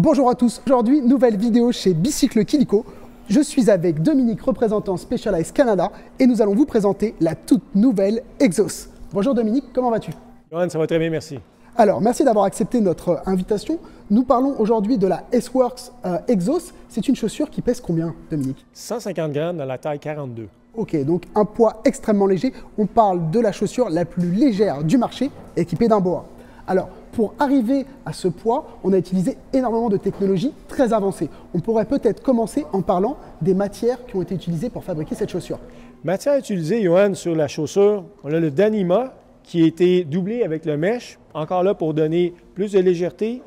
Bonjour à tous, aujourd'hui nouvelle vidéo chez Bicycle Kilico. Je suis avec Dominique, représentant Specialized Canada, et nous allons vous présenter la toute nouvelle Exos. Bonjour Dominique, comment vas-tu? Johan, ça va très bien, merci. Alors, merci d'avoir accepté notre invitation. Nous parlons aujourd'hui de la S-Works Exos. C'est une chaussure qui pèse combien, Dominique? 150 grammes dans la taille 42. Ok, donc un poids extrêmement léger. On parle de la chaussure la plus légère du marché, équipée d'un BOA. Alors, pour arriver à ce poids, on a utilisé énormément de technologies très avancées. On pourrait peut-être commencer en parlant des matières qui ont été utilisées pour fabriquer cette chaussure. Matière utilisée, Johan, sur la chaussure, on a le Danima qui a été doublé avec le mesh, encore là pour donner plus de légèreté.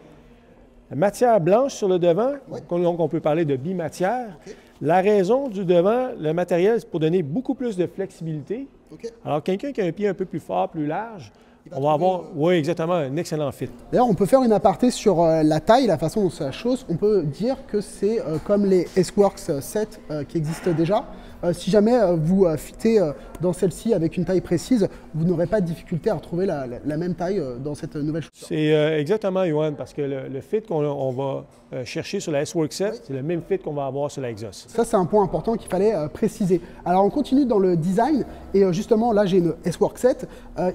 La matière blanche sur le devant, donc on peut parler de bimatière. Okay. La raison du devant, le matériel, c'est pour donner beaucoup plus de flexibilité. Okay. Alors, quelqu'un qui a un pied un peu plus fort, plus large, on va avoir, oui, exactement, un excellent fit. D'ailleurs, on peut faire une aparté sur la taille, la façon dont c'est la chose. On peut dire que c'est comme les S-Works 7 qui existent déjà. Si jamais vous fitez dans celle-ci avec une taille précise, vous n'aurez pas de difficulté à retrouver la même taille dans cette nouvelle chaussure. C'est exactement, Johan, parce que le fit qu'on va chercher sur la S-Works 7, c'est le même fit qu'on va avoir sur la Exos. Ça, c'est un point important qu'il fallait préciser. Alors, on continue dans le design, et justement, là, j'ai une S-Works 7.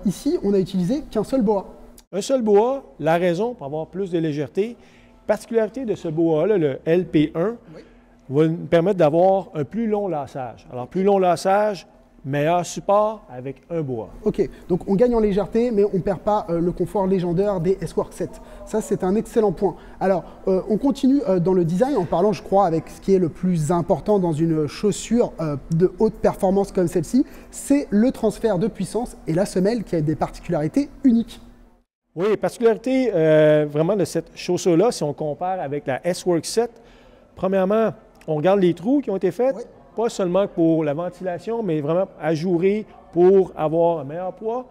Ici, on n'a utilisé qu'un seul BOA. Un seul BOA, la raison pour avoir plus de légèreté. Particularité de ce BOA-là, le LP1, va nous permettre d'avoir un plus long laçage. Alors, plus long laçage, meilleur support avec un BOA. OK, donc on gagne en légèreté, mais on ne perd pas le confort légendaire des S-Works 7. Ça, c'est un excellent point. Alors, on continue dans le design en parlant, je crois, avec ce qui est le plus important dans une chaussure de haute performance comme celle-ci, c'est le transfert de puissance et la semelle qui a des particularités uniques. Oui, particularité vraiment de cette chaussure-là, si on compare avec la S-Works 7, premièrement, on regarde les trous qui ont été faits, pas seulement pour la ventilation, mais vraiment ajourés pour avoir un meilleur poids.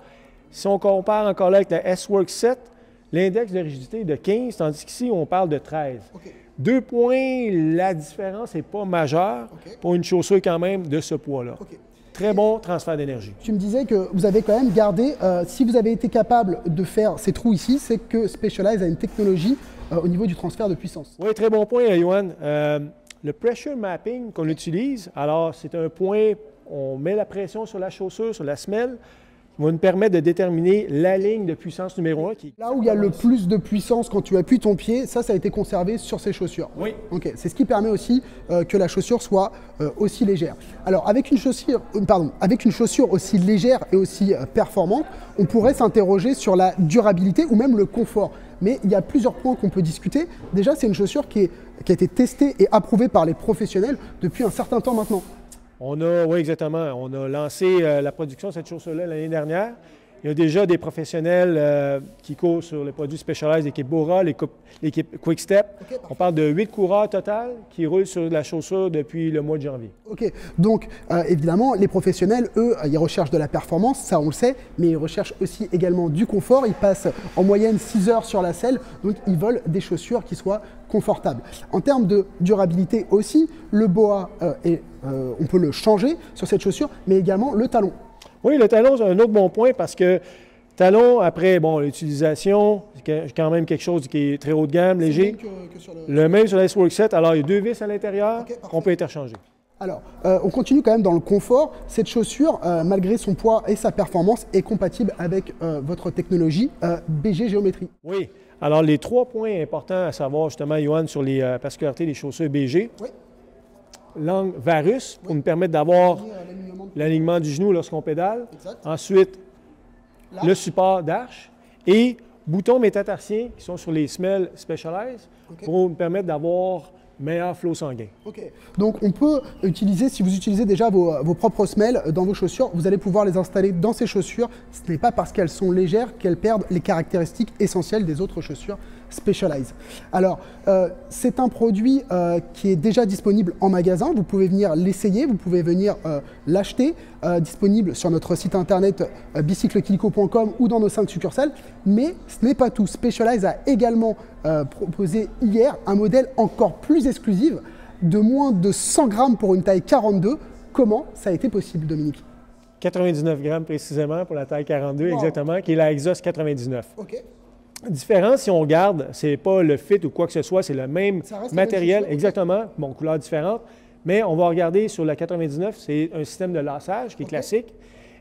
Si on compare encore là avec la S-Works 7, l'index de rigidité est de 15, tandis qu'ici, on parle de 13. 2 points, la différence n'est pas majeure pour une chaussure quand même de ce poids-là. Très bon transfert d'énergie. Tu me disais que vous avez quand même gardé, si vous avez été capable de faire ces trous ici, c'est que Specialized a une technologie au niveau du transfert de puissance. Oui, très bon point, Johan. Le pressure mapping qu'on utilise, alors c'est un point, on met la pression sur la chaussure, sur la semelle, qui va nous permettre de déterminer la ligne de puissance numéro 1. Là où il y a le plus de puissance quand tu appuies ton pied, ça a été conservé sur ces chaussures. Oui. Ok, c'est ce qui permet aussi que la chaussure soit aussi légère. Alors avec une chaussure aussi légère et aussi performante, on pourrait s'interroger sur la durabilité ou même le confort. Mais il y a plusieurs points qu'on peut discuter. Déjà, c'est une chaussure qui a été testée et approuvée par les professionnels depuis un certain temps maintenant. Oui, exactement. On a lancé la production de cette chaussure-là l'année dernière. Il y a déjà des professionnels qui courent sur les produits Specialized, l'équipe Bora, l'équipe Quick Step. On parle de 8 coureurs total qui roulent sur la chaussure depuis le mois de janvier. OK. Donc, évidemment, les professionnels, eux, ils recherchent de la performance, ça on le sait, mais ils recherchent aussi également du confort. Ils passent en moyenne 6 heures sur la selle, donc ils veulent des chaussures qui soient confortables. En termes de durabilité aussi, le BOA, on peut le changer sur cette chaussure, mais également le talon. Oui, le talon, c'est un autre bon point parce que talon, après, bon, l'utilisation, c'est quand même quelque chose qui est très haut de gamme, léger. Le même sur la S-Works 7. Alors, il y a 2 vis à l'intérieur qu'on peut interchanger. Alors, on continue quand même dans le confort. Cette chaussure, malgré son poids et sa performance, est compatible avec votre technologie BG Géométrie. Oui. Alors, les 3 points importants à savoir, justement, Johan, sur les particularités des chaussures BG. Oui. L'angle varus pour nous permettre d'avoir l'alignement du genou lorsqu'on pédale. Exact. Ensuite, le support d'arche et boutons métatarsiens qui sont sur les semelles Specialized pour nous permettre d'avoir meilleur flot sanguin. OK. Donc, on peut utiliser, si vous utilisez déjà vos propres semelles dans vos chaussures, vous allez pouvoir les installer dans ces chaussures. Ce n'est pas parce qu'elles sont légères qu'elles perdent les caractéristiques essentielles des autres chaussures Specialized. Alors, c'est un produit qui est déjà disponible en magasin. Vous pouvez venir l'essayer, vous pouvez venir l'acheter, disponible sur notre site internet bicyclekilico.com ou dans nos 5 succursales. Mais ce n'est pas tout. Specialized a également proposé hier un modèle encore plus exclusif, de moins de 100 grammes pour une taille 42. Comment ça a été possible, Dominique? 99 grammes précisément pour la taille 42, exactement, qui est la Exos 99. OK. Différent, si on regarde, c'est pas le fit ou quoi que ce soit, c'est le même matériel, chaussure, exactement, bon, couleur différente, mais on va regarder sur la 99, c'est un système de laçage qui est classique,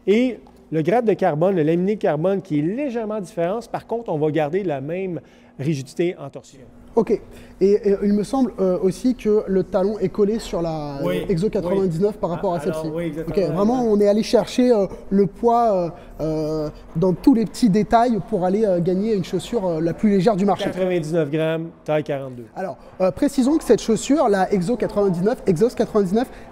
et le grade de carbone, le laminé de carbone qui est légèrement différent, par contre, on va garder la même rigidité en torsion. Ok. Et il me semble aussi que le talon est collé sur la Exo 99 par rapport à celle-ci. Oui, exactement. Ok, vraiment, on est allé chercher le poids dans tous les petits détails pour aller gagner une chaussure la plus légère du marché. 99 grammes, taille 42. Alors, précisons que cette chaussure, la Exo 99,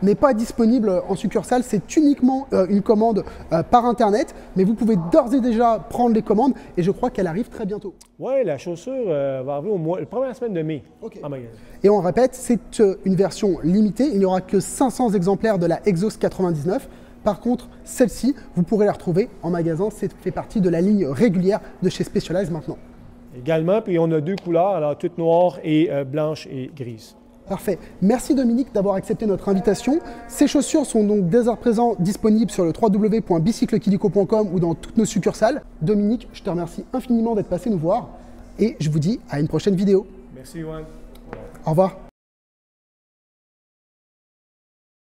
n'est pas disponible en succursale. C'est uniquement une commande par Internet, mais vous pouvez d'ores et déjà prendre les commandes et je crois qu'elle arrive très bientôt. Oui, la chaussure va arriver la première semaine de mai en magasin. Et on répète, c'est une version limitée. Il n'y aura que 500 exemplaires de la Exos 99. Par contre, celle-ci, vous pourrez la retrouver en magasin. C'est fait partie de la ligne régulière de chez Specialized maintenant. Également, puis on a 2 couleurs, alors toute noire et blanche et grise. Parfait. Merci Dominique d'avoir accepté notre invitation. Ces chaussures sont donc dès à présent disponibles sur le www.bicyclequilico.com ou dans toutes nos succursales. Dominique, je te remercie infiniment d'être passé nous voir et je vous dis à une prochaine vidéo. Merci, Yoann. Au revoir.